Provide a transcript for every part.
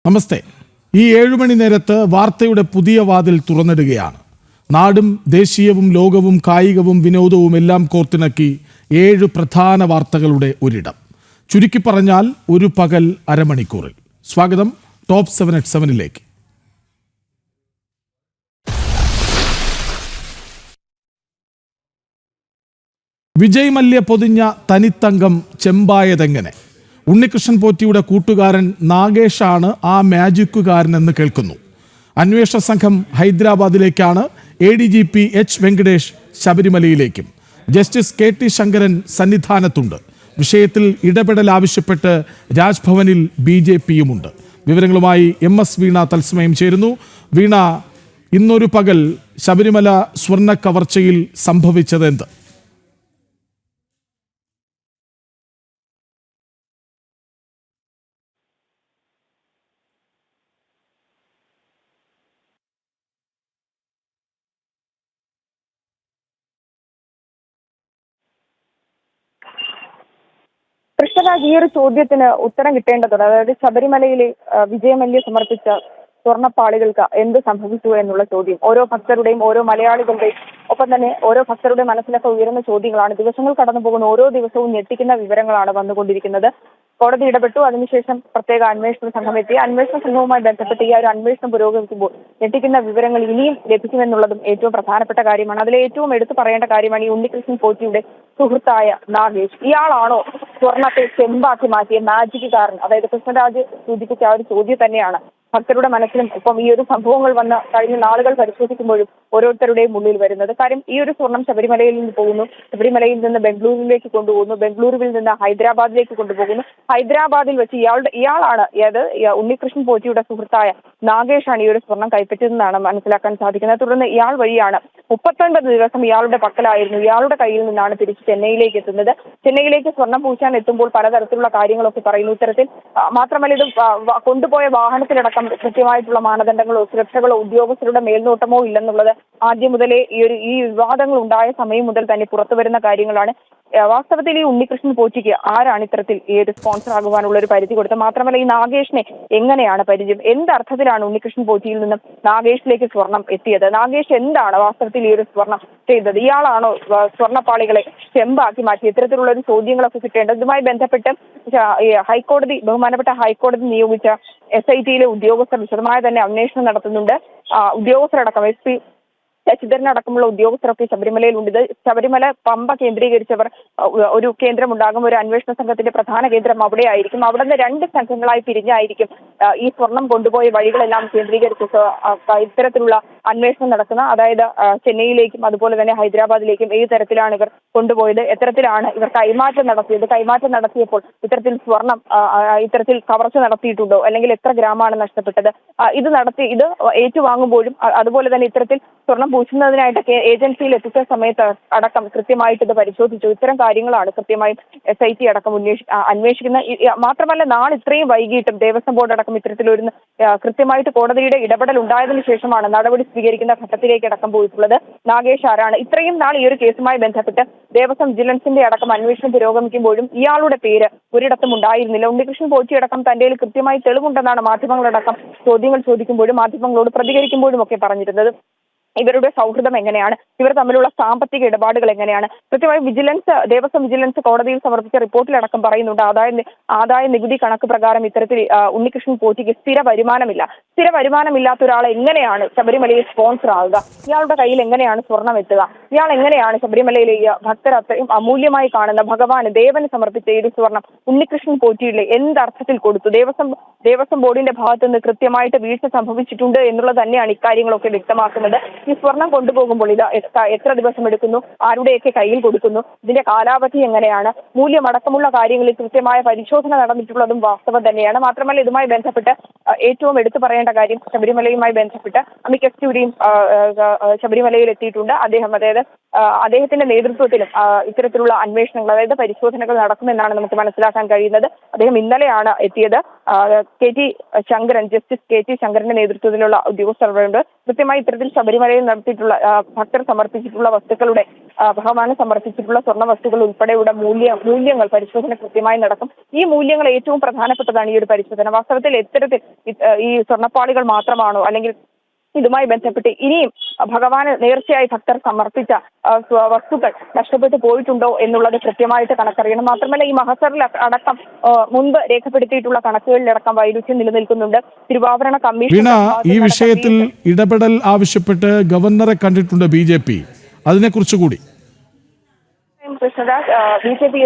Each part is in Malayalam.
നമസ്തേ. ഈ 7 മണി നേരത്ത് വാർത്തയുടെ പുതിയ വാതിൽ തുറന്നിടുകയാണ്. നാടും ദേശീയവും ലോകവും കായികവും വിനോദവും എല്ലാം കോർത്തിണക്കി 7 പ്രധാന വാർത്തകളുടെ ഒരിടം. ചുരുക്കി പറഞ്ഞാൽ ഒരു പകൽ അരമണിക്കൂറിൽ. സ്വാഗതം ടോപ്പ് 7 at 7-ലേക്ക്. വിജയ് മല്യ പൊതിഞ്ഞ തനിത്തങ്കം ചെമ്പായതെങ്ങനെ? ഉണ്ണികൃഷ്ണൻ പോറ്റിയുടെ കൂട്ടുകാരൻ നാഗേഷാണ് ആ മാജിക്കുകാരനെന്ന് കേൾക്കുന്നു. അന്വേഷണ സംഘം ഹൈദരാബാദിലേക്കാണ്. ADGP H. വെങ്കടേഷ് ശബരിമലയിലേക്കും. ജസ്റ്റിസ് KT ശങ്കരൻ സന്നിധാനത്തുണ്ട്. വിഷയത്തിൽ ഇടപെടൽ ആവശ്യപ്പെട്ട് രാജ്ഭവനിൽ BJPയുമുണ്ട്. വിവരങ്ങളുമായി MS വീണ തത്സമയം ചേരുന്നു. വീണ, ഇന്നൊരു പകൽ ശബരിമല സ്വർണ്ണ കവർച്ചയിൽ സംഭവിച്ചതെന്ത്? കൃഷ്ണരാജ്, ഈ ഒരു ചോദ്യത്തിന് ഉത്തരം കിട്ടേണ്ടതുണ്ട്. അതായത് ശബരിമലയിലെ വിജയമല്യ സമർപ്പിച്ച സ്വർണ്ണപ്പാളികൾക്ക് എന്ത് സംഭവിച്ചു എന്നുള്ള ചോദ്യം ഓരോ ഭക്തരുടെയും ഓരോ മലയാളികളുടെയും ഒപ്പം തന്നെ ഓരോ ഭക്തരുടെ മനസ്സിലൊക്കെ ഉയരുന്ന ചോദ്യങ്ങളാണ്. ദിവസങ്ങൾ കടന്നു പോകുന്ന ഓരോ ദിവസവും ഞെട്ടിക്കുന്ന വിവരങ്ങളാണ് വന്നുകൊണ്ടിരിക്കുന്നത്. കോടതി ഇടപെട്ടു. അതിനുശേഷം പ്രത്യേക അന്വേഷണ സംഘം എത്തി. അന്വേഷണ സംഘവുമായി ബന്ധപ്പെട്ട് ഈ ഒരു അന്വേഷണം പുരോഗമിക്കുമ്പോൾ ഞെട്ടിക്കുന്ന വിവരങ്ങൾ ഇനിയും ലഭിക്കുമെന്നുള്ളതും ഏറ്റവും പ്രധാനപ്പെട്ട കാര്യമാണ്. അതിലെ ഏറ്റവും എടുത്തു പറയേണ്ട കാര്യമാണ് ഈ ഉണ്ണികൃഷ്ണൻ പോറ്റിയുടെ സുഹൃത്തായ നാഗേഷ്. ഇയാളാണോ സ്വർണത്തെ ചെമ്പാക്കി മാറ്റിയ മാജിക്കുകാരൻ? അതായത് കൃഷ്ണരാജ് സൂചിപ്പിച്ച ആ ഒരു ചോദ്യം തന്നെയാണ് ഭക്തരുടെ മനസ്സിലും ഒപ്പം ഈ ഒരു സംഭവങ്ങൾ വന്ന് കഴിഞ്ഞ നാളുകൾ പരിശോധിക്കുമ്പോഴും ഓരോരുത്തരുടെയും ഉള്ളിൽ വരുന്നത്. കാര്യം ഈ ഒരു സ്വർണം ശബരിമലയിൽ നിന്ന് പോകുന്നു, ശബരിമലയിൽ നിന്ന് ബംഗളൂരുവിലേക്ക് കൊണ്ടുപോകുന്നു, ബംഗളൂരുവിൽ നിന്ന് ഹൈദരാബാദിലേക്ക് കൊണ്ടുപോകുന്നു. ഹൈദരാബാദിൽ വെച്ച് ഇയാളാണ്, അതായത് ഉണ്ണികൃഷ്ണൻ പോറ്റിയുടെ സുഹൃത്തായ നാഗേഷാണ് ഈ ഒരു സ്വർണം കൈപ്പറ്റിയതെന്നാണ് മനസ്സിലാക്കാൻ സാധിക്കുന്നത്. തുടർന്ന് ഇയാൾ വഴിയാണ് 39 ദിവസം ഇയാളുടെ പക്കലായിരുന്നു. ഇയാളുടെ കയ്യിൽ നിന്നാണ് തിരിച്ച് ചെന്നൈയിലേക്ക് എത്തുന്നത്. ചെന്നൈയിലേക്ക് സ്വർണം പൂശാൻ എത്തുമ്പോൾ പലതരത്തിലുള്ള കാര്യങ്ങളൊക്കെ പറയുന്നു. ഇത്തരത്തിൽ മാത്രമല്ല, ഇത് കൊണ്ടുപോയ വാഹനത്തിലടക്കം കൃത്യമായിട്ടുള്ള മാനദണ്ഡങ്ങളോ സുരക്ഷകളോ ഉദ്യോഗസ്ഥരുടെ മേൽനോട്ടമോ ഇല്ലെന്നുള്ളത് ആദ്യം മുതലേ ഈ വിവാദങ്ങൾ ഉണ്ടായ സമയം മുതൽ തന്നെ പുറത്തു വരുന്ന കാര്യങ്ങളാണ്. വാസ്തവത്തിൽ ഈ ഉണ്ണികൃഷ്ണൻ പോറ്റിക്ക് ആരാണ് ഇത്തരത്തിൽ ഈ ഒരു സ്പോൺസർ ആകുവാനുള്ള ഒരു പരിധി കൊടുത്തത്? മാത്രമല്ല, ഈ നാഗേഷിനെ എങ്ങനെയാണ് പരിചയം? എന്തർത്ഥത്തിലാണ് ഉണ്ണികൃഷ്ണൻ പോറ്റിയിൽ നിന്നും നാഗേഷിലേക്ക് സ്വർണം എത്തിയത്? നാഗേഷ് എന്താണ് വാസ്തവത്തിൽ ഈ ഒരു സ്വർണം ചെയ്തത്? ഇയാളാണോ സ്വർണ്ണപ്പാളികളെ ചെമ്പാക്കി മാറ്റി? ഇത്തരത്തിലുള്ള ഒരു ചോദ്യങ്ങളൊക്കെ കിട്ടേണ്ടത്. ഇതുമായി ബന്ധപ്പെട്ട് ബഹുമാനപ്പെട്ട ഹൈക്കോടതി നിയോഗിച്ച SIT-യിലെ ഉദ്യോഗസ്ഥർ വിശദമായ തന്നെ അന്വേഷണം നടത്തുന്നുണ്ട്. ഉദ്യോഗസ്ഥരടക്കം SP ശശിധരനടക്കമുള്ള ഉദ്യോഗസ്ഥരൊക്കെ ശബരിമലയിലുണ്ട്. ഇത് ശബരിമല പമ്പ കേന്ദ്രീകരിച്ചവർ ഒരു കേന്ദ്രമുണ്ടാകും. ഒരു അന്വേഷണ സംഘത്തിന്റെ പ്രധാന കേന്ദ്രം അവിടെയായിരിക്കും. അവിടെ നിന്ന് 2 സംഘങ്ങളായി പിരിഞ്ഞായിരിക്കും ഈ സ്വർണം കൊണ്ടുപോയ വഴികളെല്ലാം കേന്ദ്രീകരിച്ച് ഇത്തരത്തിലുള്ള അന്വേഷണം നടക്കുന്ന. അതായത് ചെന്നൈയിലേക്കും അതുപോലെ തന്നെ ഹൈദരാബാദിലേക്കും ഏത് തരത്തിലാണ് ഇവർ കൊണ്ടുപോയത്, എത്തരത്തിലാണ് ഇവർ കൈമാറ്റം നടത്തിയത്, കൈമാറ്റം നടത്തിയപ്പോൾ ഇത്തരത്തിൽ സ്വർണം ഇത്തരത്തിൽ കവർച്ച നടത്തിയിട്ടുണ്ടോ, അല്ലെങ്കിൽ എത്ര ഗ്രാമാണ് നഷ്ടപ്പെട്ടത്, ഇത് ഏറ്റുവാങ്ങുമ്പോഴും അതുപോലെ തന്നെ ഇത്തരത്തിൽ സ്വർണം പൂശുന്നതിനായിട്ട് ഏജൻസിയിൽ എത്തിച്ച സമയത്ത് അടക്കം കൃത്യമായിട്ട് ഇത് പരിശോധിച്ചു. ഇത്തരം കാര്യങ്ങളാണ് കൃത്യമായും SIT അടക്കം അന്വേഷിക്കുന്നത്. മാത്രമല്ല, നാളെ ഇത്രയും വൈകിട്ടും ദേവസ്വം ബോർഡ് അടക്കം ഇത്തരത്തിലൊരു കൃത്യമായിട്ട് കോടതിയുടെ ഇടപെടൽ ഉണ്ടായതിനു ശേഷമാണ് നടപടി സ്വീകരിക്കുന്ന ഘട്ടത്തിലേക്ക് അടക്കം പോയിട്ടുള്ളത്. നാഗേഷ് ആരാണ്? ഇത്രയും നാൾ ഈ ഒരു കേസുമായി ബന്ധപ്പെട്ട് ദേവസ്വം വിജിലൻസിന്റെ അടക്കം അന്വേഷണം പുരോഗമിക്കുമ്പോഴും ഇയാളുടെ പേര് ഒരിടത്തും ഉണ്ടായിരുന്നില്ല. ഉണ്ണികൃഷ്ണൻ പോറ്റിയടക്കം തന്റെ കൃത്യമായി തെളിവുണ്ടെന്നാണ് മാധ്യമങ്ങളടക്കം ചോദ്യങ്ങൾ ചോദിക്കുമ്പോഴും മാധ്യമങ്ങളോട് പ്രതികരിക്കുമ്പോഴും ഒക്കെ പറഞ്ഞിരുന്നത്. ഇവരുടെ സൗഹൃദം എങ്ങനെയാണ്, ഇവർ തമ്മിലുള്ള സാമ്പത്തിക ഇടപാടുകൾ എങ്ങനെയാണ്? കൃത്യമായി ദേവസ്വം വിജിലൻസ് കോടതിയിൽ സമർപ്പിച്ച റിപ്പോർട്ടിലടക്കം പറയുന്നുണ്ട്. ആദായ നികുതി കണക്ക് പ്രകാരം ഇത്തരത്തിൽ ഉണ്ണികൃഷ്ണൻ പോറ്റിക്ക് സ്ഥിര വരുമാനമില്ലാത്ത ഒരാളെ എങ്ങനെയാണ് ശബരിമലയിൽ സ്പോൺസർ ആവുക? ഇയാളുടെ കയ്യിൽ എങ്ങനെയാണ് സ്വർണം എത്തുക? ഇയാൾ എങ്ങനെയാണ് ശബരിമലയിലെ ഭക്തർ അത്രയും അമൂല്യമായി കാണുന്ന ഭഗവാന് ദേവന് സമർപ്പിച്ച ഈ സ്വർണം ഉണ്ണികൃഷ്ണൻ പോറ്റിയുടെ എന്തർത്ഥത്തിൽ കൊടുത്തു? ദേവസ്വം ബോർഡിന്റെ ഭാഗത്ത് നിന്ന് കൃത്യമായിട്ട് വീഴ്ച സംഭവിച്ചിട്ടുണ്ട് എന്നുള്ളത് തന്നെയാണ് ഇക്കാര്യങ്ങളൊക്കെ വ്യക്തമാക്കുന്നത്. ഈ സ്വർണം കൊണ്ടുപോകുമ്പോൾ ഇത് എത്ര ദിവസം എടുക്കുന്നു, ആരുടെയൊക്കെ കയ്യിൽ കൊടുക്കുന്നു, ഇതിന്റെ കാലാവധി എങ്ങനെയാണ്, മൂല്യമടക്കമുള്ള കാര്യങ്ങളിൽ കൃത്യമായ പരിശോധന നടന്നിട്ടുള്ളതും വാസ്തവം തന്നെയാണ്. മാത്രമല്ല, ഇതുമായി ബന്ധപ്പെട്ട് ഏറ്റവും എടുത്തു പറയേണ്ട കാര്യം, ശബരിമലയുമായി ബന്ധപ്പെട്ട് അമിക്കസ് ക്യൂരിയും ശബരിമലയിൽ എത്തിയിട്ടുണ്ട്. അദ്ദേഹത്തിന്റെ നേതൃത്വത്തിലും ഇത്തരത്തിലുള്ള അന്വേഷണങ്ങൾ, അതായത് പരിശോധനകൾ നടക്കുമെന്നാണ് നമുക്ക് മനസ്സിലാക്കാൻ കഴിയുന്നത്. അദ്ദേഹം ഇന്നലെയാണ് എത്തിയത്. ജസ്റ്റിസ് KT ശങ്കരന്റെ നേതൃത്വത്തിലുള്ള ഉദ്യോഗസ്ഥരുണ്ട്. കൃത്യമായി ഇത്തരത്തിൽ ശബരിമലയിൽ നടത്തിയിട്ടുള്ള ഭക്തർ സമർപ്പിച്ചിട്ടുള്ള വസ്തുക്കളുടെ ഭഗവാന് സമർപ്പിച്ചിട്ടുള്ള സ്വർണ്ണ വസ്തുക്കൾ ഉൾപ്പെടെയുള്ള മൂല്യങ്ങൾ പരിശോധന കൃത്യമായി നടക്കും. ഈ മൂല്യങ്ങൾ ഏറ്റവും പ്രധാനപ്പെട്ടതാണ് ഈ ഒരു പരിശോധന. വാസ്തവത്തിൽ എത്തരത്തിൽ ഈ സ്വർണ്ണപ്പാളികൾ മാത്രമാണോ, അല്ലെങ്കിൽ ഇതുമായി ബന്ധപ്പെട്ട് ഇനിയും ഭഗവാന് നേർച്ചയായി ഭക്തർ സമർപ്പിച്ച വസ്തുക്കൾ നഷ്ടപ്പെട്ടു പോയിട്ടുണ്ടോ എന്നുള്ളത് കൃത്യമായിട്ട് കണക്കറിയണം. മാത്രമല്ല ഈ മഹസറിൽ അടക്കം മുൻപ് രേഖപ്പെടുത്തിയിട്ടുള്ള കണക്കുകളിലടക്കം വൈരുദ്ധ്യം നിലനിൽക്കുന്നുണ്ട്. തിരുവാഭരണ കമ്മീഷൻ ഈ വിഷയത്തിൽ ഇടപെടൽ ആവശ്യപ്പെട്ട് ഗവർണറെ കണ്ടിട്ടുണ്ട് BJP. അതിനെക്കുറിച്ച് കൂടി കൃഷ്ണദാസ് BJP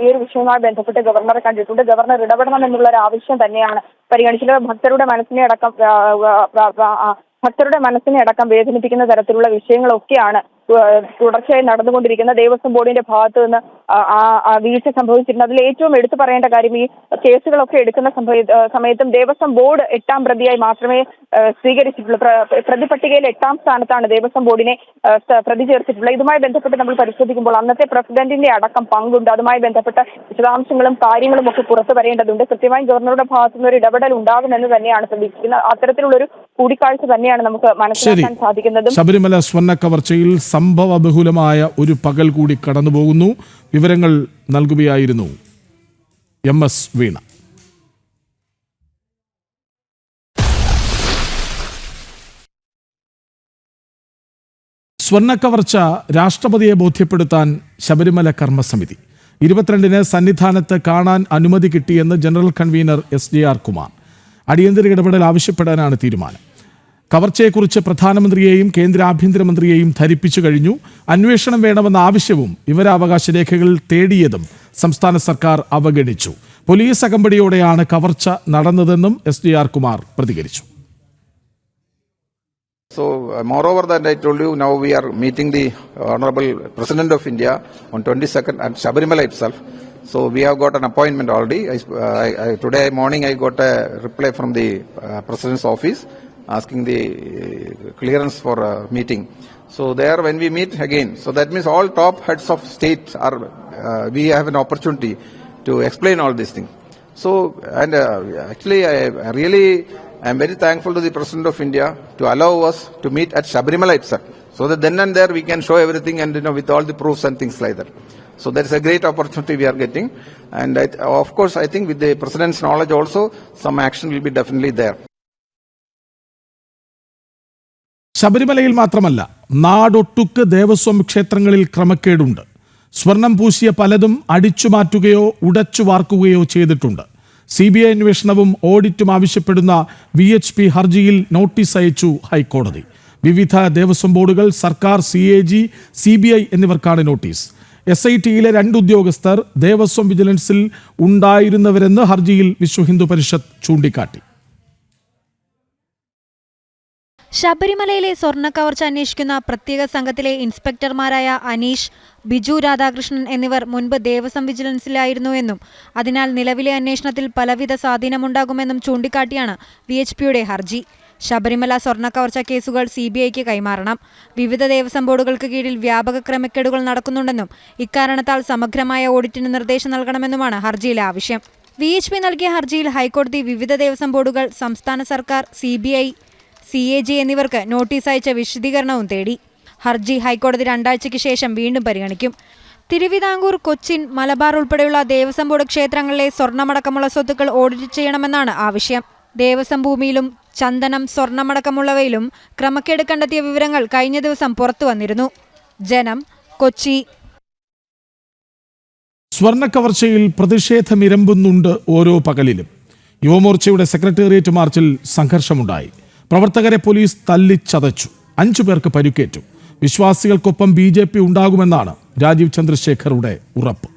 ഈ ഒരു വിഷയവുമായി ബന്ധപ്പെട്ട് ഗവർണറെ കണ്ടിട്ടുണ്ട്. ഗവർണർ ഇടപെടണം എന്നുള്ള ഒരു ആവശ്യം തന്നെയാണ് പരിഗണിച്ചത്. ഭക്തരുടെ മനസ്സിനെ അടക്കം വേദനിപ്പിക്കുന്ന തരത്തിലുള്ള വിഷയങ്ങളൊക്കെയാണ് തുടർച്ചയായി നടന്നുകൊണ്ടിരിക്കുന്ന. ദേവസ്വം ബോർഡിന്റെ ഭാഗത്തു നിന്ന് വീഴ്ച സംഭവിച്ചിട്ടുണ്ട്. അതിൽ ഏറ്റവും എടുത്തു പറയേണ്ട കാര്യം, ഈ കേസുകളൊക്കെ എടുക്കുന്ന സമയത്തും ദേവസ്വം ബോർഡ് 8ാം പ്രതിയായി മാത്രമേ സ്വീകരിച്ചിട്ടുള്ളൂ. പ്രതിപട്ടികയിൽ 8ാം സ്ഥാനത്താണ് ദേവസ്വം ബോർഡിനെ പ്രതി ചേർത്തിട്ടുള്ളത്. ഇതുമായി ബന്ധപ്പെട്ട് നമ്മൾ പരിശോധിക്കുമ്പോൾ അന്നത്തെ പ്രസിഡന്റിന്റെ അടക്കം പങ്കുണ്ട്. അതുമായി ബന്ധപ്പെട്ട വിശദാംശങ്ങളും കാര്യങ്ങളും ഒക്കെ പുറത്തു വരേണ്ടതുണ്ട്. കൃത്യമായും ഗവർണറുടെ ഭാഗത്തു നിന്ന് ഒരു ഇടപെടൽ ഉണ്ടാകുമെന്ന് തന്നെയാണ് പ്രതീക്ഷിക്കുന്നത്. അത്തരത്തിലുള്ളൊരു കൂടിക്കാഴ്ച തന്നെയാണ് നമുക്ക് മനസ്സിലാക്കാൻ സാധിക്കുന്നത്. ശബരിമല സ്വർണ്ണ കവർച്ചയിൽ സംഭവ ബഹുലമായ ഒരു പകൽ കൂടി കടന്നുപോകുന്നു. വിവരങ്ങൾ നൽകുകയായിരുന്നു MS വീണ. സ്വർണ്ണക്കവർച്ച രാഷ്ട്രപതിയെ ബോധ്യപ്പെടുത്താൻ ശബരിമല കർമ്മസമിതി 22-ന് സന്നിധാനത്ത് കാണാൻ അനുമതി കിട്ടിയെന്ന് ജനറൽ കൺവീനർ SJR കുമാർ. അടിയന്തര ഇടപെടൽ ആവശ്യപ്പെടാനാണ് തീരുമാനം. കവർച്ചയെക്കുറിച്ച് പ്രധാനമന്ത്രിയെയും കേന്ദ്ര ആഭ്യന്തരമന്ത്രിയെയും ധരിപ്പിച്ചു കഴിഞ്ഞു. അന്വേഷണം വേണമെന്ന ആവശ്യവും വിവരാവകാശ രേഖകൾ തേടിയതും സംസ്ഥാന സർക്കാർ അവഗണിച്ചു. പോലീസ് അകമ്പടിയോടെയാണ് കവർച്ച നടന്നതെന്നും SJR കുമാർ പ്രതികരിച്ചു. So, moreover that I told you, now we are meeting the Honorable President of India on 22nd at Sabarimala itself. So, we have got an appointment already. Today morning I got a reply from the President's office asking the clearance for a meeting. So, there when we meet again, so that means all top heads of state are, we have an opportunity to explain all these things. So, and actually I am very thankful to the President of India to allow us to meet at Sabarimala itself, so that then and there we can show everything and with all the proofs and things like that. So there is a great opportunity we are getting, and of course I think with the President's knowledge also some action will be definitely there. ശബരിമലയിൽ മാത്രമല്ല, നാടൊട്ടുക്ക് ദേവസ്വം ക്ഷേത്രങ്ങളിൽ ക്രമക്കേടുണ്ട്. സ്വർണം പൂശിയ പലതും അടിച്ചുമാറ്റുകയോ ഉടച്ചു വാർക്കുകയോ ചെയ്തിട്ടുണ്ട്. CBI അന്വേഷണവും ഓഡിറ്റും ആവശ്യപ്പെടുന്ന VHP ഹർജിയിൽ നോട്ടീസ് അയച്ചു ഹൈക്കോടതി. വിവിധ ദേവസ്വം ബോർഡുകൾ, സർക്കാർ, CAG, CBI എന്നിവർക്കാണ് നോട്ടീസ്. SIT-യിലെ 2 ഉദ്യോഗസ്ഥർ ദേവസ്വം വിജിലൻസിൽ ഉണ്ടായിരുന്നവരെന്ന് ഹർജിയിൽ വിശ്വഹിന്ദു പരിഷത്ത് ചൂണ്ടിക്കാട്ടി. ശബരിമലയിലെ സ്വർണ്ണക്കവർച്ച അന്വേഷിക്കുന്ന പ്രത്യേക സംഘത്തിലെ ഇൻസ്പെക്ടർമാരായ അനീഷ്, ബിജു രാധാകൃഷ്ണൻ എന്നിവർ മുൻപ് ദേവസ്വം വിജിലൻസിലായിരുന്നുവെന്നും അതിനാൽ നിലവിലെ അന്വേഷണത്തിൽ പലവിധ സ്വാധീനമുണ്ടാകുമെന്നും ചൂണ്ടിക്കാട്ടിയാണ് VHPയുടെ ഹർജി. ശബരിമല സ്വർണ്ണക്കവർച്ച കേസുകൾ CBIക്ക് കൈമാറണം. വിവിധ ദേവസ്വം ബോർഡുകൾക്ക് കീഴിൽ വ്യാപക ക്രമക്കേടുകൾ നടക്കുന്നുണ്ടെന്നും ഇക്കാരണത്താൽ സമഗ്രമായ ഓഡിറ്റിന് നിർദ്ദേശം നൽകണമെന്നുമാണ് ഹർജിയിലെ ആവശ്യം. VHP നൽകിയ ഹർജിയിൽ ഹൈക്കോടതി വിവിധ ദേവസ്വം ബോർഡുകൾ, സംസ്ഥാന സർക്കാർ, CBI, CAG എന്നിവർക്ക് നോട്ടീസ് അയച്ച വിശദീകരണവും തേടി. ഹർജി ഹൈക്കോടതി 2 ആഴ്ചയ്ക്ക് ശേഷം വീണ്ടും പരിഗണിക്കും. തിരുവിതാംകൂർ, കൊച്ചിൻ, മലബാർ ഉൾപ്പെടെയുള്ള ദേവസ്വം ബോർഡ് ക്ഷേത്രങ്ങളിലെ സ്വർണ്ണമടക്കമുള്ള സ്വത്തുക്കൾ ഓഡിറ്റ് ചെയ്യണമെന്നാണ് ആവശ്യം. ദേവസ്വം ഭൂമിയിലും ചന്ദനം, സ്വർണ്ണമടക്കമുള്ളവയിലും ക്രമക്കേട് കണ്ടെത്തിയ വിവരങ്ങൾ കഴിഞ്ഞ ദിവസം പുറത്തു വന്നിരുന്നു. ജനം, കൊച്ചി. സ്വർണ്ണക്കവർച്ചയിൽ പ്രതിഷേധമിരമ്പുന്നുണ്ട് ഓരോ പകലിലും. യുവമോർച്ചയുടെ സെക്രട്ടേറിയറ്റ് മാർച്ചിൽ സംഘർഷമുണ്ടായി. പ്രവർത്തകരെ പോലീസ് തല്ലിച്ചതച്ചു. 5 പേർക്ക് പരിക്കേറ്റു. വിശ്വാസികൾക്കൊപ്പം BJP ഉണ്ടാകുമെന്നാണ് രാജീവ് ചന്ദ്രശേഖറുടെ ഉറപ്പ്.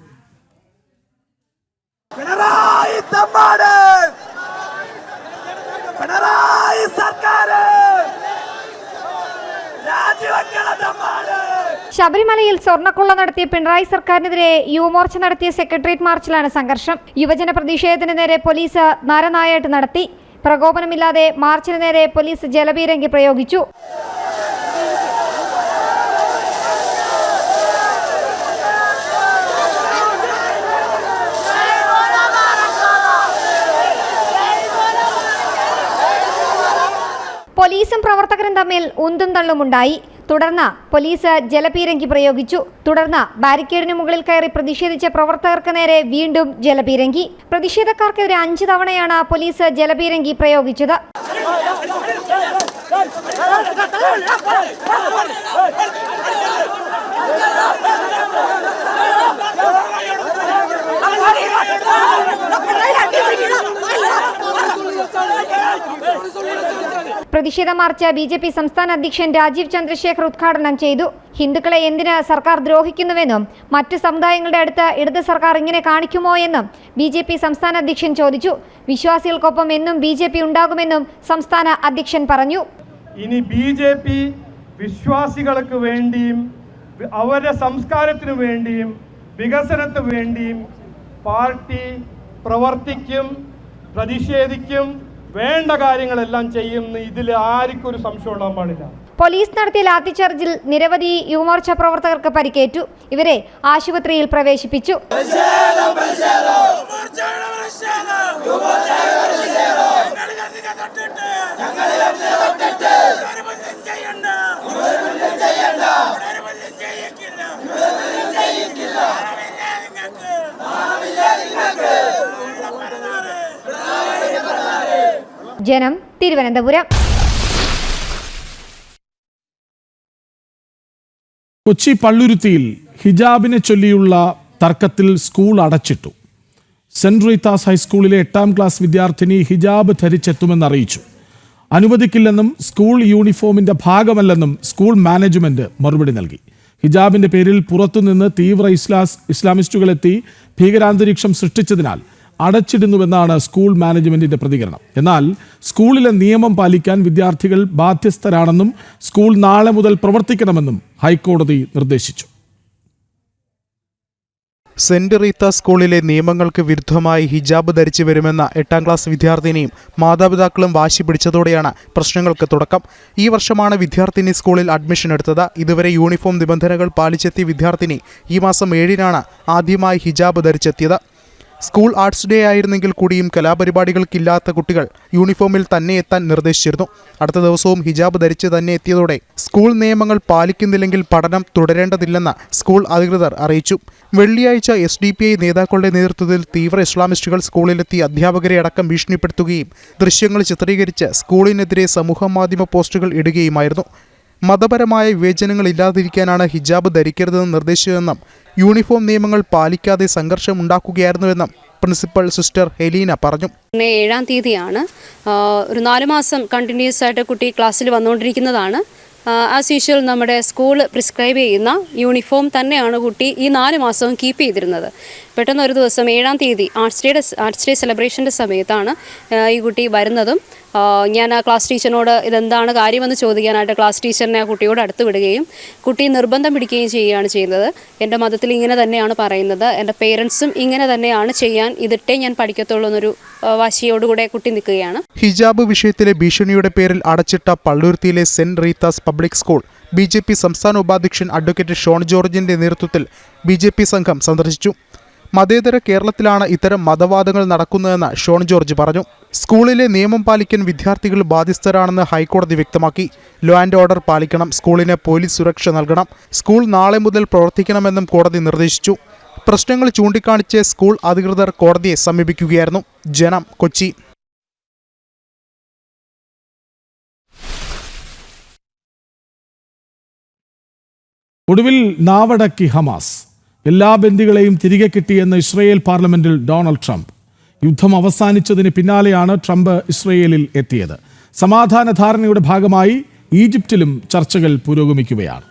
ശബരിമലയിൽ സ്വർണ്ണക്കൊള്ള നടത്തിയ പിണറായി സർക്കാരിനെതിരെ യുവമോർച്ച നടത്തിയ സെക്രട്ടേറിയറ്റ് മാർച്ചിലാണ് സംഘർഷം. യുവജന പ്രതിഷേധത്തിന് നേരെ പോലീസ് നരനായാട്ട് നടത്തി. പ്രകോപനമില്ലാതെ മാർച്ചിന് നേരെ പോലീസ് ജലപീരങ്കി പ്രയോഗിച്ചു. പോലീസും പ്രവർത്തകരും തമ്മിൽ ഉന്തും തള്ളുമുണ്ടായി. തുടർന്ന് പോലീസ് ജലപീരങ്കി പ്രയോഗിച്ചു. തുടർന്ന് ബാരിക്കേഡിന് മുകളിൽ കയറി പ്രതിഷേധിച്ച പ്രവർത്തകർക്ക് നേരെ വീണ്ടും ജലപീരങ്കി. പ്രതിഷേധക്കാർക്കെതിരെ 5 തവണയാണ് പോലീസ് ജലപീരങ്കി പ്രയോഗിച്ചത്. പ്രതിഷേധ മാർച്ച് BJP സംസ്ഥാന അധ്യക്ഷൻ രാജീവ് ചന്ദ്രശേഖർ ഉദ്ഘാടനം ചെയ്തു. ഹിന്ദുക്കളെ എന്തിന് സർക്കാർ ദ്രോഹിക്കുന്നുവെന്നും മറ്റു സമുദായങ്ങളുടെ അടുത്ത് ഇടത് സർക്കാർ ഇങ്ങനെ കാണിക്കുമോ എന്നും BJP സംസ്ഥാന അധ്യക്ഷൻ ചോദിച്ചു. വിശ്വാസികൾക്കൊപ്പം എന്നും BJP ഉണ്ടാകുമെന്നും സംസ്ഥാന അധ്യക്ഷൻ പറഞ്ഞു. ഇനി BJP വിശ്വാസികൾക്ക് വേണ്ടിയും അവരുടെ സംസ്കാരത്തിനു വേണ്ടിയും വികസനത്തിനു വേണ്ടിയും പാർട്ടി പ്രവർത്തിക്കും, പ്രതിഷേധിക്കും, വേണ്ട കാര്യങ്ങളെല്ലാം ചെയ്യുമെന്ന് ഇതിൽ ആർക്കും ഒരു സംശയം ഉണ്ടാകാൻ പാടില്ല. പോലീസ് നടത്തിയ ലാത്തിചാർജിൽ നിരവധി യുവമോർച്ച പ്രവർത്തകർക്ക് പരിക്കേറ്റു. ഇവരെ ആശുപത്രിയിൽ പ്രവേശിപ്പിച്ചു. ജനം, തിരുവനന്തപുരം. കൊച്ചി പള്ളുരുത്തിയിൽ ഹിജാബിനെ ചൊല്ലിയുള്ള തർക്കത്തിൽ സ്കൂൾ അടച്ചിട്ടു. സെന്റ് റീത്താസ് ഹൈസ്കൂളിലെ 8ാം ക്ലാസ് വിദ്യാർത്ഥിനി ഹിജാബ് ധരിച്ചെത്തുമെന്ന് അറിയിച്ചു. അനുവദിക്കില്ലെന്നും സ്കൂൾ യൂണിഫോമിന്റെ ഭാഗമല്ലെന്നും സ്കൂൾ മാനേജ്മെന്റ് മറുപടി നൽകി. ഹിജാബിന്റെ പേരിൽ പുറത്തുനിന്ന് തീവ്ര ഇസ്ലാമിസ്റ്റുകളെത്തി ഭീകരാന്തരീക്ഷം സൃഷ്ടിച്ചതിനാൽ അടച്ചിടുന്നുവെന്നാണ് സ്കൂൾ മാനേജ്മെന്റിന്റെ പ്രതികരണം. എന്നാൽ സ്കൂളിലെ നിയമം പാലിക്കാൻ വിദ്യാർത്ഥികൾ ബാധ്യസ്ഥരാണെന്നും സ്കൂൾ നാളെ മുതൽ പ്രവർത്തിക്കണമെന്നും ഹൈക്കോടതി നിർദ്ദേശിച്ചു. സെന്റ് റീത്ത സ്കൂളിലെ നിയമങ്ങൾക്ക് വിരുദ്ധമായി ഹിജാബ് ധരിച്ചു വരുമെന്ന 8ാം ക്ലാസ് വിദ്യാർത്ഥിനിയും മാതാപിതാക്കളും വാശി പിടിച്ചതോടെയാണ് പ്രശ്നങ്ങൾക്ക് തുടക്കം. ഈ വർഷമാണ് വിദ്യാർത്ഥിനി സ്കൂളിൽ അഡ്മിഷൻ എടുത്തത്. ഇതുവരെ യൂണിഫോം നിബന്ധനകൾ പാലിച്ചെത്തിയ വിദ്യാർത്ഥിനി ഈ മാസം 7-നാണ് ആദ്യമായി ഹിജാബ് ധരിച്ചെത്തിയത്. സ്കൂൾ ആർട്സ് ഡേ ആയിരുന്നെങ്കിൽ കൂടിയും കലാപരിപാടികൾക്കില്ലാത്ത കുട്ടികൾ യൂണിഫോമിൽ തന്നെ എത്താൻ നിർദ്ദേശിച്ചിരുന്നു. അടുത്ത ദിവസവും ഹിജാബ് ധരിച്ച് തന്നെ എത്തിയതോടെ സ്കൂൾ നിയമങ്ങൾ പാലിക്കുന്നില്ലെങ്കിൽ പഠനം തുടരേണ്ടതില്ലെന്ന് സ്കൂൾ അധികൃതർ അറിയിച്ചു. വെള്ളിയാഴ്ച SDPI നേതാക്കളുടെ നേതൃത്വത്തിൽ തീവ്ര ഇസ്ലാമിസ്റ്റുകൾ സ്കൂളിലെത്തി അധ്യാപകരെ അടക്കം ഭീഷണിപ്പെടുത്തുകയും ദൃശ്യങ്ങൾ ചിത്രീകരിച്ച് സ്കൂളിനെതിരെ സമൂഹമാധ്യമ പോസ്റ്റുകൾ ഇടുകയുമായിരുന്നു. മതപരമായ വിവേചനങ്ങൾ ഇല്ലാതിരിക്കാനാണ് ഹിജാബ് ധരിക്കരുതെന്ന് നിർദ്ദേശിച്ചതെന്നും യൂണിഫോം നിയമങ്ങൾ പാലിക്കാതെ സംഘർഷം ഉണ്ടാക്കുകയായിരുന്നുവെന്നും പ്രിൻസിപ്പൽ സിസ്റ്റർ ഹെലീന പറഞ്ഞു. 7-ാം തീയതിയാണ്. ഒരു 4 മാസം കണ്ടിന്യൂസ് ആയിട്ട് കുട്ടി ക്ലാസ്സിൽ വന്നുകൊണ്ടിരിക്കുന്നതാണ്. ആസ് യൂഷ്വൽ നമ്മുടെ സ്കൂൾ പ്രിസ്ക്രൈബ് ചെയ്യുന്ന യൂണിഫോം തന്നെയാണ് കുട്ടി ഈ 4 മാസവും കീപ്പ് ചെയ്തിരുന്നത്. പെട്ടെന്ന് ഒരു ദിവസം 7-ാം തീയതി ആർട്സ് ഡേ സെലിബ്രേഷൻ്റെ സമയത്താണ് ഈ കുട്ടി വരുന്നതും ഞാൻ ആ ക്ലാസ് ടീച്ചറിനോട് ഇതെന്താണ് കാര്യമെന്ന് ചോദിക്കാനായിട്ട് ക്ലാസ് ടീച്ചറിനെ ആ കുട്ടിയോട് അടുത്ത് വിടുകയും കുട്ടി നിർബന്ധം പിടിക്കുകയും ചെയ്യുകയാണ് ചെയ്യുന്നത്. എൻ്റെ മതത്തിൽ ഇങ്ങനെ തന്നെയാണ് പറയുന്നത്, എൻ്റെ പേരൻസും ഇങ്ങനെ തന്നെയാണ് ചെയ്യാൻ, ഇതിട്ടേ ഞാൻ പഠിക്കത്തുള്ളൂ എന്നൊരു വാശിയോടുകൂടെ കുട്ടി നിൽക്കുകയാണ്. ഹിജാബ് വിഷയത്തിലെ ഭീഷണിയുടെ പേരിൽ അടച്ചിട്ട പള്ളുരുത്തിയിലെ saint Rita's public school BJP സംസ്ഥാന ഉപാധ്യക്ഷൻ അഡ്വക്കേറ്റ് ഷോൺ ജോർജിന്റെ നേതൃത്വത്തിൽ BJP സംഘം സന്ദർശിച്ചു. മതേതര കേരളത്തിലാണ് ഇത്തരം മതവാദങ്ങൾ നടക്കുന്നതെന്ന് ഷോൺ ജോർജ് പറഞ്ഞു. സ്കൂളിലെ നിയമം പാലിക്കാൻ വിദ്യാർത്ഥികൾ ബാധ്യസ്ഥരാണെന്ന് ഹൈക്കോടതി വ്യക്തമാക്കി. ലോ ആൻഡ് ഓർഡർ പാലിക്കണം, സ്കൂളിന് പോലീസ് സുരക്ഷ നൽകണം, സ്കൂൾ നാളെ മുതൽ പ്രവർത്തിക്കണമെന്നും കോടതി നിർദ്ദേശിച്ചു. പ്രശ്നങ്ങൾ ചൂണ്ടിക്കാണിച്ച് സ്കൂൾ അധികൃതർ കോടതിയെ സമീപിക്കുകയായിരുന്നു. ജനം, കൊച്ചി. ഒടുവിൽ നാവടക്കി ഹമാസ്. എല്ലാ ബന്ദികളെയും തിരികെ കിട്ടിയെന്ന് ഇസ്രയേൽ പാർലമെന്റിൽ ഡൊണാൾഡ് ട്രംപ്. യുദ്ധം അവസാനിച്ചതിന് പിന്നാലെയാണ് ട്രംപ് ഇസ്രയേലിൽ എത്തിയത്. സമാധാന ധാരണയുടെ ഭാഗമായി ഈജിപ്തിലും ചർച്ചകൾ പുരോഗമിക്കുകയാണ്.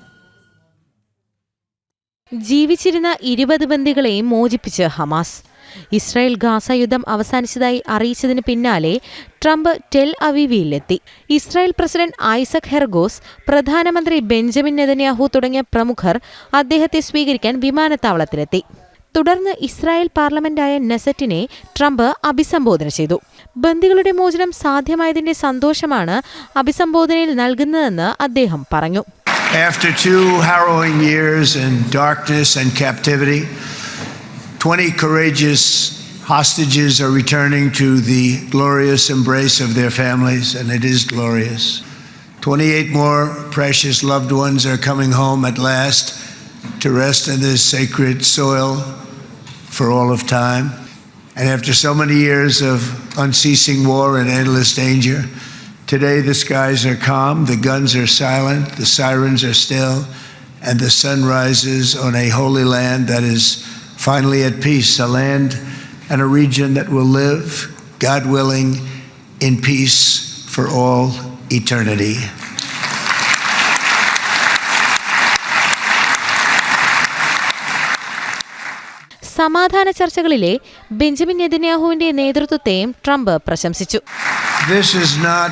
ജീവിച്ചിരുന്ന 20 ബന്ദികളെയും മോചിപ്പിച്ച് ഹമാസ്. ഇസ്രായേൽ ഗാസ യുദ്ധം അവസാനിച്ചതായി അറിയിച്ചതിന് പിന്നാലെ ട്രംപ് ടെൽ അവീവിലെത്തി. ഇസ്രായേൽ പ്രസിഡന്റ് ഐസക് ഹെർഗോസ്, പ്രധാനമന്ത്രി ബെഞ്ചമിൻ നെതന്യാഹു തുടങ്ങിയ പ്രമുഖർ അദ്ദേഹത്തെ സ്വീകരിക്കാൻ വിമാനത്താവളത്തിലെത്തി. തുടർന്ന് ഇസ്രായേൽ പാർലമെന്റായ നെസറ്റിനെ ട്രംപ് അഭിസംബോധന ചെയ്തു. ബന്ദികളുടെ മോചനം സാധ്യമായതിന്റെ സന്തോഷമാണ് അഭിസംബോധനയിൽ നൽകുന്നതെന്ന് അദ്ദേഹം പറഞ്ഞു. After 2 harrowing years in darkness and captivity, 20 courageous hostages are returning to the glorious embrace of their families, and it is glorious. 28 more precious loved ones are coming home at last to rest in this sacred soil for all of time. And after so many years of unceasing war and endless danger, today the skies are calm, the guns are silent, the sirens are still, and the sun rises on a holy land that is finally at peace, a land and a region that will live, God willing, in peace for all eternity. സമാധാന ചർച്ചകളിലെ ബെഞ്ചമിൻ നെതന്യാഹുവിന്റെ നേതൃത്വത്തെയും ട്രംപ് പ്രശംസിച്ചു. This is not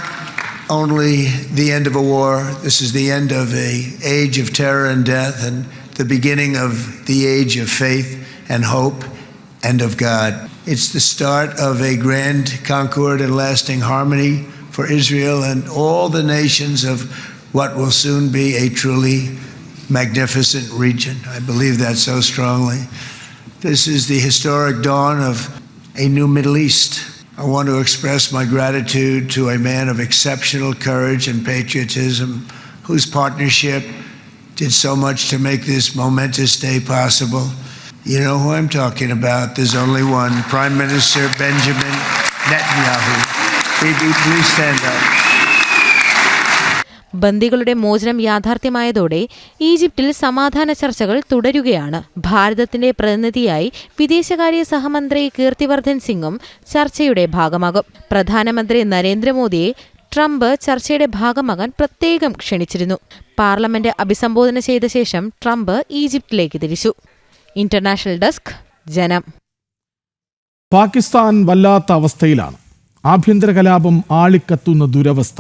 only the end of a war, this is the end of an age of terror and death and the beginning of the age of faith and hope and of God. It's the start of a grand concord and lasting harmony for Israel and all the nations of what will soon be a truly magnificent region. I believe that so strongly. This is the historic dawn of a new Middle East. I want to express my gratitude to a man of exceptional courage and patriotism whose partnership did so much to make this momentous day possible. You know who I'm talking about. There's only one. Prime Minister Benjamin Netanyahu. Bibi, please stand up. ബന്ദികളുടെ മോചനം യാഥാർത്ഥ്യമായതോടെ ഈജിപ്തിൽ സമാധാന ചർച്ചകൾ തുടരുകയാണ്. ഭാരതത്തിന്റെ പ്രതിനിധിയായി വിദേശകാര്യ സഹമന്ത്രി കീർത്തിവർദ്ധൻ സിംഗും ചർച്ചയുടെ ഭാഗമാകും. പ്രധാനമന്ത്രി നരേന്ദ്രമോദിയെ ട്രംപ് ചർച്ചയുടെ ഭാഗമാകാൻ പ്രത്യേകം ക്ഷണിച്ചിരുന്നു. പാർലമെന്റ് അഭിസംബോധന ചെയ്ത ശേഷം ട്രംപ് ഈജിപ്തിലേക്ക് തിരിച്ചു. ഇന്റർനാഷണൽ ഡെസ്ക്, ജനം. പാകിസ്ഥാൻ വല്ലാത്ത അവസ്ഥയിലാണ്. ആഭ്യന്തര കലാപം ആളിക്കത്തുന്ന ദുരവസ്ഥ.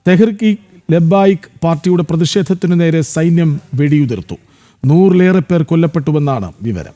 തെഹ്രീക്ക് ലബ്ബായിക് പാർട്ടിയുടെ പ്രതിഷേധത്തിനു നേരെ സൈന്യം വെടിയുതിർത്തു. 100-ലേറെ പേർ കൊല്ലപ്പെട്ടുവെന്നാണ് വിവരം.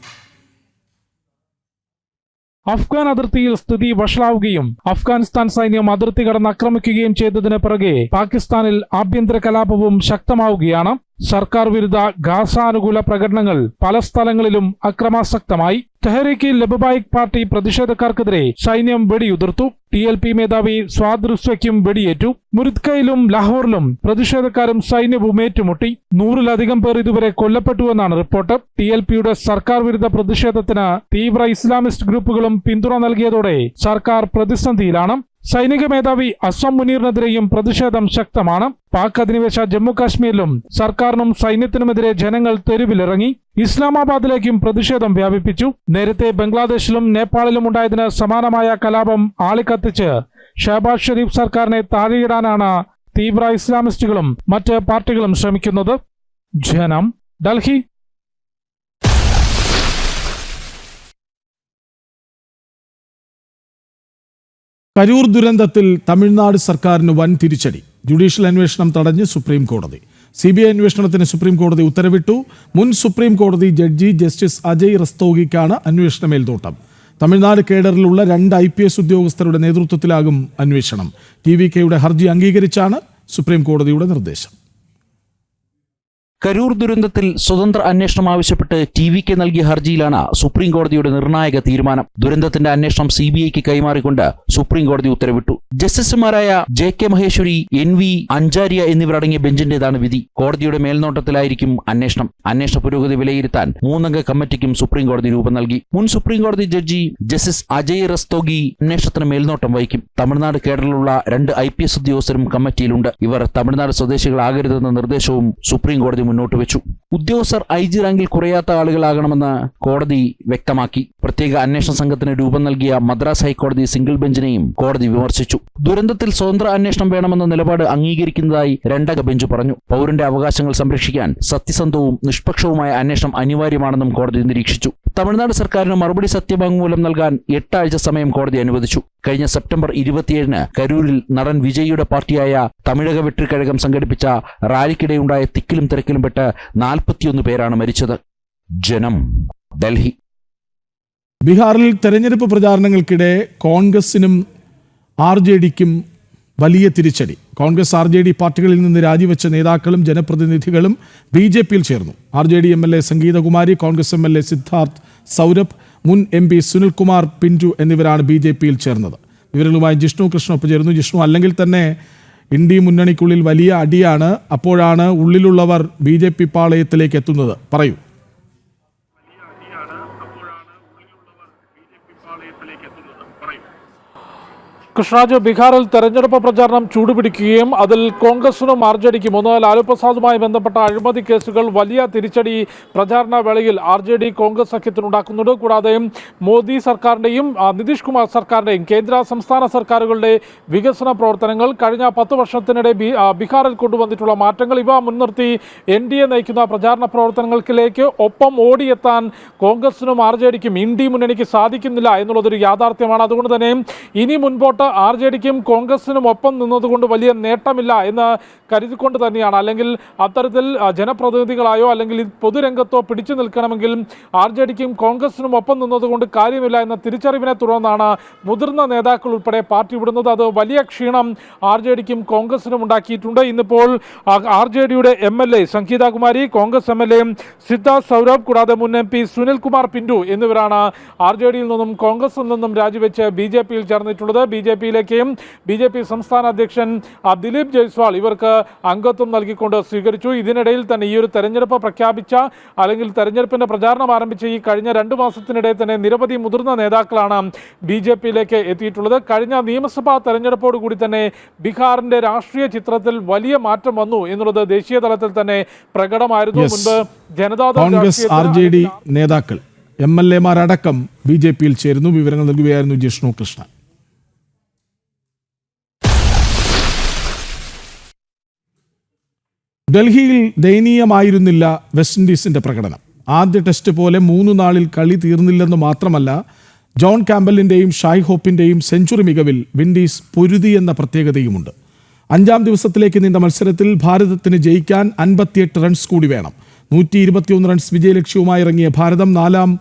അഫ്ഗാൻ അതിർത്തിയിൽ സ്ഥിതി വഷളാവുകയും അഫ്ഗാനിസ്ഥാൻ സൈന്യം അതിർത്തി കടന്ന് ആക്രമിക്കുകയും ചെയ്തതിന് പിറകെ പാകിസ്ഥാനിൽ ആഭ്യന്തര കലാപവും ശക്തമാവുകയാണ്. സർക്കാർ വിരുദ്ധ ഗാസാനുകൂല പ്രകടനങ്ങൾ പല സ്ഥലങ്ങളിലും അക്രമാസക്തമായി. തെഹ്രീക്ക് ലബ്ബായിക് പാർട്ടി പ്രതിഷേധക്കാർക്കെതിരെ സൈന്യം വെടിയുതിർത്തു. TLP മേധാവി സ്വാദ് റുസ്വയ്ക്കും വെടിയേറ്റു. മുരിദ്കയിലും ലാഹോറിലും പ്രതിഷേധക്കാരും സൈന്യവും ഏറ്റുമുട്ടി. 100-ലധികം പേർ ഇതുവരെ കൊല്ലപ്പെട്ടുവെന്നാണ് റിപ്പോർട്ട്. TLPയുടെ സർക്കാർ വിരുദ്ധ പ്രതിഷേധത്തിന് തീവ്ര ഇസ്ലാമിസ്റ്റ് ഗ്രൂപ്പുകളും പിന്തുണ നൽകിയതോടെ സർക്കാർ പ്രതിസന്ധിയിലാണ്. സൈനിക മേധാവി അസം മുനീറിനെതിരെയും പ്രതിഷേധം ശക്തമാണ്. പാക് അധിനിവേശ ജമ്മു കാശ്മീരിലും സർക്കാരിനും സൈന്യത്തിനുമെതിരെ ജനങ്ങൾ തെരുവിലിറങ്ങി. ഇസ്ലാമാബാദിലേക്കും പ്രതിഷേധം വ്യാപിപ്പിച്ചു. നേരത്തെ ബംഗ്ലാദേശിലും നേപ്പാളിലും ഉണ്ടായതിന് സമാനമായ കലാപം ആളിക്കത്തിച്ച് ഷഹബാസ് ഷെരീഫ് സർക്കാരിനെ താഴെയിടാനാണ് തീവ്ര ഇസ്ലാമിസ്റ്റുകളും മറ്റ് പാർട്ടികളും ശ്രമിക്കുന്നത്. ജനം, ഡൽഹി. കരൂർ ദുരന്തത്തിൽ തമിഴ്നാട് സർക്കാരിന് വൻ തിരിച്ചടി. ജുഡീഷ്യൽ അന്വേഷണം തടഞ്ഞ് സുപ്രീം കോടതി. CBI അന്വേഷണത്തിന് സുപ്രീം കോടതി ഉത്തരവിട്ടു. മുൻ സുപ്രീം കോടതി ജഡ്ജി ജസ്റ്റിസ് അജയ് റസ്തോഗിക്കാണ് അന്വേഷണ മേൽനോട്ടം. തമിഴ്നാട് കേഡറിലുള്ള 2 IPS ഉദ്യോഗസ്ഥരുടെ നേതൃത്വത്തിലാകും അന്വേഷണം. TVKയുടെ ഹർജി അംഗീകരിച്ചാണ് സുപ്രീം കോടതിയുടെ നിർദ്ദേശം. കരൂർ ദുരന്തത്തിൽ സ്വതന്ത്ര അന്വേഷണം ആവശ്യപ്പെട്ട് TVK നൽകിയ ഹർജിയിലാണ് സുപ്രീം കോടതിയുടെ നിർണായക തീരുമാനം. ദുരന്തത്തിന്റെ അന്വേഷണം CBIക്ക് കൈമാറിക്കൊണ്ട് സുപ്രീം കോടതി ഉത്തരവിട്ടു. ജസ്റ്റിസുമാരായ JK മഹേശ്വരി, NV അഞ്ചാരിയ എന്നിവരടങ്ങിയ ബെഞ്ചിന്റേതാണ് വിധി. കോടതിയുടെ മേൽനോട്ടത്തിലായിരിക്കും അന്വേഷണം. അന്വേഷണ പുരോഗതി വിലയിരുത്താൻ 3-അംഗ കമ്മിറ്റിക്കും സുപ്രീം കോടതി രൂപം നൽകി. മുൻ സുപ്രീം കോടതി ജഡ്ജി ജസ്റ്റിസ് അജയ് റസ്തോഗി അന്വേഷണത്തിന് മേൽനോട്ടം വഹിക്കും. തമിഴ്നാട് കേഡറിലുള്ള 2 IPS ഉദ്യോഗസ്ഥരും കമ്മിറ്റിയിലുണ്ട്. ഇവർ തമിഴ്നാട് സ്വദേശികളാകരുതെന്ന നിർദ്ദേശവും സുപ്രീം കോടതി മുന്നോട്ട് വെച്ചു. ഉദ്യോഗസ്ഥർ IG റാങ്കിൽ കുറയാത്ത ആളുകളാകണമെന്ന് കോടതി വ്യക്തമാക്കി. പ്രത്യേക അന്വേഷണ സംഘത്തിന് രൂപം നൽകിയ മദ്രാസ് ഹൈക്കോടതി സിംഗിൾ ബെഞ്ചിനെയും കോടതി വിമർശിച്ചു. ദുരന്തത്തിൽ സ്വതന്ത്ര അന്വേഷണം വേണമെന്ന നിലപാട് അംഗീകരിക്കുന്നതായി 2-അംഗ ബെഞ്ച് പറഞ്ഞു. പൗരന്റെ അവകാശങ്ങൾ സംരക്ഷിക്കാൻ സത്യസന്ധവും നിഷ്പക്ഷവുമായ അന്വേഷണം അനിവാര്യമാണെന്നും കോടതി നിരീക്ഷിച്ചു. തമിഴ്നാട് സർക്കാരിന് മറുപടി സത്യവാങ്മൂലം നൽകാൻ 8 ആഴ്ച സമയം കോടതി അനുവദിച്ചു. കഴിഞ്ഞ സെപ്റ്റംബർ 27-ന് കരൂരിൽ നടൻ വിജയിയുടെ പാർട്ടിയായ തമിഴക വെട്രിക്കഴകം സംഘടിപ്പിച്ച റാലിക്കിടെയുണ്ടായ തിക്കിലും തിരക്കിലും പെട്ട് 41 പേരാണ് മരിച്ചത്. ജനം, ഡൽഹി. ബീഹാറിൽ തെരഞ്ഞെടുപ്പ് പ്രചാരണങ്ങൾക്കിടെ കോൺഗ്രസിനും RJDക്കും വലിയ തിരിച്ചടി. കോൺഗ്രസ് RJD പാർട്ടികളിൽ നിന്ന് രാജിവെച്ച നേതാക്കളും ജനപ്രതിനിധികളും BJPയിൽ ചേർന്നു. RJD MLA സംഗീതകുമാരി, Congress MLA Siddharth Saurabh, മുൻ MP സുനിൽകുമാർ പിന്റു എന്നിവരാണ് BJPയിൽ ചേർന്നത്. വിവരങ്ങളുമായി ജിഷ്ണു കൃഷ്ണ ഒപ്പം ചേരുന്നു. ജിഷ്ണു, അല്ലെങ്കിൽ തന്നെ ഇന്ത്യ മുന്നണിക്കുള്ളിൽ വലിയ അടിയാണ്. അപ്പോഴാണ് ഉള്ളിലുള്ളവർ BJP പാളയത്തിലേക്ക് എത്തുന്നത്. പറയൂ. കൃഷ്ണരാജ്, ബീഹാറിൽ തെരഞ്ഞെടുപ്പ് പ്രചാരണം ചൂടുപിടിക്കുകയും അതിൽ കോൺഗ്രസിനും RJDക്കും ഒന്ന് ലാലു പ്രസാദുമായി ബന്ധപ്പെട്ട അഴിമതി കേസുകൾ വലിയ തിരിച്ചടി പ്രചാരണ വേളയിൽ RJD കോൺഗ്രസ് സഖ്യത്തിനുണ്ടാക്കുന്നുണ്ട്. കൂടാതെ മോദി സർക്കാരിൻ്റെയും നിതീഷ് കുമാർ സർക്കാരിൻ്റെയും കേന്ദ്ര സംസ്ഥാന സർക്കാരുകളുടെ വികസന പ്രവർത്തനങ്ങൾ, കഴിഞ്ഞ 10 വർഷത്തിനിടെ ബീഹാറിൽ കൊണ്ടുവന്നിട്ടുള്ള മാറ്റങ്ങൾ, ഇവ മുൻനിർത്തി NDA നയിക്കുന്ന പ്രചാരണ പ്രവർത്തനങ്ങളിലേക്ക് ഒപ്പം ഓടിയെത്താൻ കോൺഗ്രസിനും RJDക്കും ഇന്ത്യ മുന്നണിക്ക് സാധിക്കുന്നില്ല എന്നുള്ളതൊരു യാഥാർത്ഥ്യമാണ്. അതുകൊണ്ട് തന്നെ ഇനി മുൻപോട്ട് RJDക്കും കോൺഗ്രസിനും ഒപ്പം നിന്നതുകൊണ്ട് വലിയ നേട്ടമില്ല എന്ന് കരുതിക്കൊണ്ട് തന്നെയാണ്, അല്ലെങ്കിൽ അത്തരത്തിൽ ജനപ്രതിനിധികളായോ അല്ലെങ്കിൽ പൊതുരംഗത്തോ പിടിച്ചു നിൽക്കണമെങ്കിൽ RJDക്കും കോൺഗ്രസിനും ഒപ്പം നിന്നതുകൊണ്ട് കാര്യമില്ല എന്ന തിരിച്ചറിവിനെ തുടർന്നാണ് മുതിർന്ന നേതാക്കൾ ഉൾപ്പെടെ പാർട്ടി വിടുന്നത്. അത് വലിയ ക്ഷീണം RJDക്കും കോൺഗ്രസിനും ഉണ്ടാക്കിയിട്ടുണ്ട്. ഇന്നിപ്പോൾ RJDയുടെ MLA സംഗീത കുമാരി, കോൺഗ്രസ് MLA സിദ്ധാർത്ഥ് സൗരഭ്, കൂടാതെ മുൻ MP സുനിൽ കുമാർ പിന്റു എന്നിവരാണ് RJDയിൽ നിന്നും കോൺഗ്രസിൽ നിന്നും രാജിവെച്ച് BJPയിൽ ചേർന്നിട്ടുള്ളത്. BJPയിലേക്കും BJP സംസ്ഥാന അധ്യക്ഷൻ ദിലീപ് ജയ്സ്വാൾ ഇവർക്ക് അംഗത്വം നൽകിക്കൊണ്ട് സ്വീകരിച്ചു. ഇതിനിടയിൽ തന്നെ ഈ ഒരു തെരഞ്ഞെടുപ്പ് പ്രഖ്യാപിച്ച അല്ലെങ്കിൽ തെരഞ്ഞെടുപ്പിന്റെ പ്രചാരണം ആരംഭിച്ച ഈ കഴിഞ്ഞ 2 മാസത്തിനിടെ തന്നെ നിരവധി മുതിർന്ന നേതാക്കളാണ് BJPയിലേക്ക് എത്തിയിട്ടുള്ളത്. കഴിഞ്ഞ നിയമസഭാ തെരഞ്ഞെടുപ്പോടുകൂടി തന്നെ ബീഹാറിന്റെ രാഷ്ട്രീയ ചിത്രത്തിൽ വലിയ മാറ്റം വന്നു എന്നുള്ളത് ദേശീയ തലത്തിൽ തന്നെ പ്രകടമായിരുന്നു. മുൻപ് ജനതാദൾ കോൺഗ്രസ് RJD നേതാക്കൾ MLA-മാരടക്കം BJPയിൽ ചേരുന്നു. വിവരങ്ങൾ നൽകുകയായിരുന്നു ജിഷ്ണു കൃഷ്ണ. ഡൽഹിയിൽ ദയനീയമായിരുന്നില്ല വെസ്റ്റ് ഇൻഡീസിന്റെ പ്രകടനം. ആദ്യ ടെസ്റ്റ് പോലെ 3 നാളിൽ കളി തീർന്നില്ലെന്ന് മാത്രമല്ല, ജോൺ കാമ്പലിന്റെയും ഷായ് ഹോപ്പിന്റെയും സെഞ്ചുറി മികവിൽ വിൻഡീസ് പൊരുതി എന്ന പ്രത്യേകതയുമുണ്ട്. 5ാം ദിവസത്തിലേക്ക് നീണ്ട മത്സരത്തിൽ ഭാരതത്തിന് ജയിക്കാൻ 58 റൺസ് കൂടി വേണം. 121 റൺസ് വിജയലക്ഷ്യവുമായി ഇറങ്ങിയ ഭാരതം 4ാം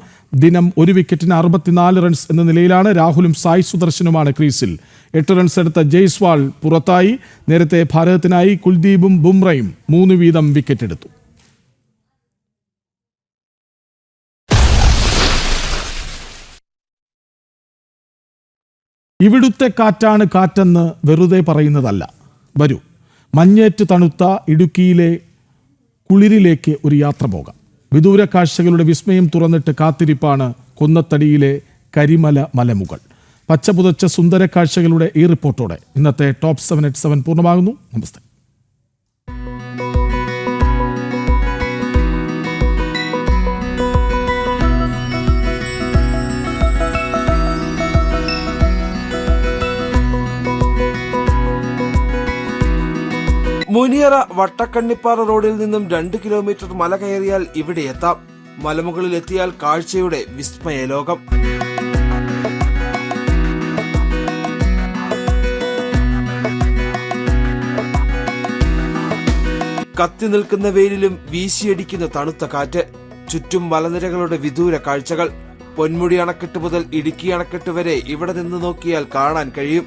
ദിനം 1 വിക്കറ്റിന് 64 റൺസ് എന്ന നിലയിലാണ്. രാഹുലും സായ് സുദർശനുമാണ് ക്രീസിൽ. 8 റൺസ് എടുത്ത ജയ്സ്വാൾ പുറത്തായി. നേരത്തെ ഭാരതത്തിനായി കുൽദീപും ബുംറയും 3 വീതം വിക്കറ്റ് എടുത്തു. ഇവിടുത്തെ കാറ്റാണ് കാറ്റെന്ന് വെറുതെ പറയുന്നതല്ല. വരൂ, മഞ്ഞേറ്റ് തണുത്ത ഇടുക്കിയിലെ കുളിരിലേക്ക് ഒരു യാത്ര പോകാം. വിദൂര കാഴ്ചകളുടെ വിസ്മയം തുറന്നിട്ട് കാത്തിരിപ്പാണ് കൊന്നത്തടിയിലെ കരിമല മലമുകൾ. പച്ചപുതച്ച സുന്ദര കാഴ്ചകളുടെ ഈ റിപ്പോർട്ടോടെ ഇന്നത്തെ ടോപ്പ് 7 at 7 പൂർണ്ണമാകുന്നു. നമസ്തേ. മുനിയറ വട്ടക്കണ്ണിപ്പാറ റോഡിൽ നിന്നും 2 കിലോമീറ്റർ മല കയറിയാൽ ഇവിടെ എത്താം. മലമുകളിൽ എത്തിയാൽ കാഴ്ചയുടെ വിസ്മയ ലോകം. കത്തി നിൽക്കുന്ന വെയിലിലും വീശിയടിക്കുന്ന തണുത്ത കാറ്റ്, ചുറ്റും മലനിരകളുടെ വിദൂര കാഴ്ചകൾ. പൊന്മുടി അണക്കെട്ട് മുതൽ ഇടുക്കി അണക്കെട്ട് വരെ ഇവിടെ നിന്ന് നോക്കിയാൽ കാണാൻ കഴിയും.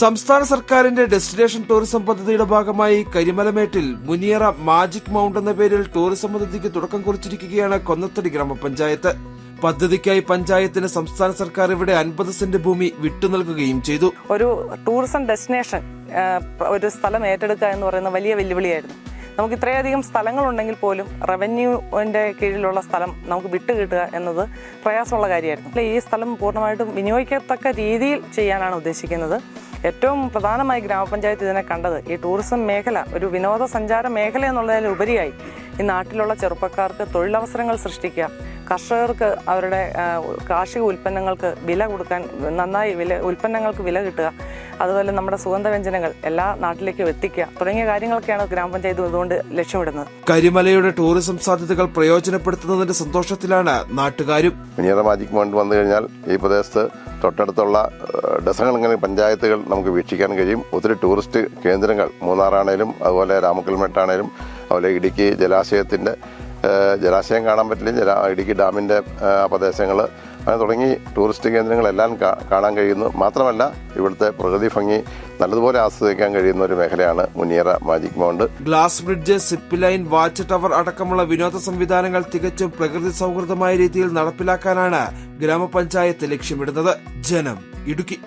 സംസ്ഥാന സർക്കാരിന്റെ ഡെസ്റ്റിനേഷൻ ടൂറിസം പദ്ധതിയുടെ ഭാഗമായി കരിമലമേട്ടിൽ മുനിയറ മാജിക് മൗണ്ട് എന്ന പേരിൽ ടൂറിസം പദ്ധതിക്ക് തുടക്കം കുറിച്ചിരിക്കുകയാണ് കൊന്നത്തടി ഗ്രാമപഞ്ചായത്ത്. പദ്ധതിക്കായി പഞ്ചായത്തിന് സംസ്ഥാന സർക്കാർ ഇവിടെ 50 സെന്റ് ഭൂമി വിട്ടുനൽകുകയും ചെയ്തു. ഒരു ടൂറിസം ഡെസ്റ്റിനേഷൻ ഒരു സ്ഥലം ഏറ്റെടുക്കുക എന്ന് പറയുന്ന വലിയ വെല്ലുവിളിയായിരുന്നു. നമുക്ക് ഇത്രയധികം സ്ഥലങ്ങളുണ്ടെങ്കിൽ പോലും റവന്യൂവിന്റെ കീഴിലുള്ള സ്ഥലം നമുക്ക് വിട്ടുകിട്ടുക എന്നത് പ്രയാസമുള്ള കാര്യമായിരുന്നു. ഈ സ്ഥലം പൂർണ്ണമായിട്ടും വിനിയോഗിക്കത്തക്ക രീതിയിൽ ചെയ്യാനാണ് ഉദ്ദേശിക്കുന്നത്. ഏറ്റവും പ്രധാനമായി ഗ്രാമപഞ്ചായത്ത് ഇതിനെ കണ്ടത് ഈ ടൂറിസം മേഖല ഒരു വിനോദസഞ്ചാര മേഖല എന്നുള്ളതിലുപരിയായി ഈ നാട്ടിലുള്ള ചെറുപ്പക്കാർക്ക് തൊഴിലവസരങ്ങൾ സൃഷ്ടിക്കുക, കർഷകർക്ക് അവരുടെ കാർഷിക ഉൽപ്പന്നങ്ങൾക്ക് വില കൊടുക്കാൻ, നന്നായി ഉൽപ്പന്നങ്ങൾക്ക് വില കിട്ടുക, അതുപോലെ നമ്മുടെ സുഗന്ധവ്യഞ്ജനങ്ങൾ എല്ലാ നാട്ടിലേക്കും എത്തിക്കുക തുടങ്ങിയ കാര്യങ്ങളൊക്കെയാണ് ഗ്രാമപഞ്ചായത്ത് ഇതുകൊണ്ട് ലക്ഷ്യമിടുന്നത്. കരിമലയുടെ ടൂറിസം സാധ്യതകൾ പ്രയോജനപ്പെടുത്തുന്നതിന്റെ സന്തോഷത്തിലാണ് നാട്ടുകാരും. മുനിയറ മാജിക് മൗണ്ട് വന്നു കഴിഞ്ഞാൽ ഈ പ്രദേശത്ത് തൊട്ടടുത്തുള്ള ഡസണക്കണക്കിന് പഞ്ചായത്തുകൾ നമുക്ക് വീക്ഷിക്കാൻ കഴിയും. ഒത്തിരി ടൂറിസ്റ്റ് കേന്ദ്രങ്ങൾ മൂന്നാറാണേലും അതുപോലെ രാമക്കൽമേട്ടാണേലും അതുപോലെ ഇടുക്കി ജലാശയത്തിൻ്റെ ജലാശയം കാണാൻ പറ്റില്ല, ഇടുക്കി ഡാമിൻ്റെ പ്രദേശങ്ങൾ അങ്ങനെ തുടങ്ങി ടൂറിസ്റ്റ് കേന്ദ്രങ്ങളെല്ലാം കാണാൻ കഴിയുന്നു. മാത്രമല്ല ഇവിടുത്തെ പ്രകൃതി ഭംഗി നല്ലതുപോലെ ആസ്വദിക്കാൻ കഴിയുന്ന ഒരു മേഖലയാണ് Muniyara magic mount. Glass bridge, zip line, watch tower അടക്കമുള്ള വിനോദ സംവിധാനങ്ങൾ തികച്ചും പ്രകൃതി സൗഹൃദമായ രീതിയിൽ നടപ്പിലാക്കാനാണ് ഗ്രാമപഞ്ചായത്ത് ലക്ഷ്യമിടുന്നത്. ജനം, ഇടുക്കി.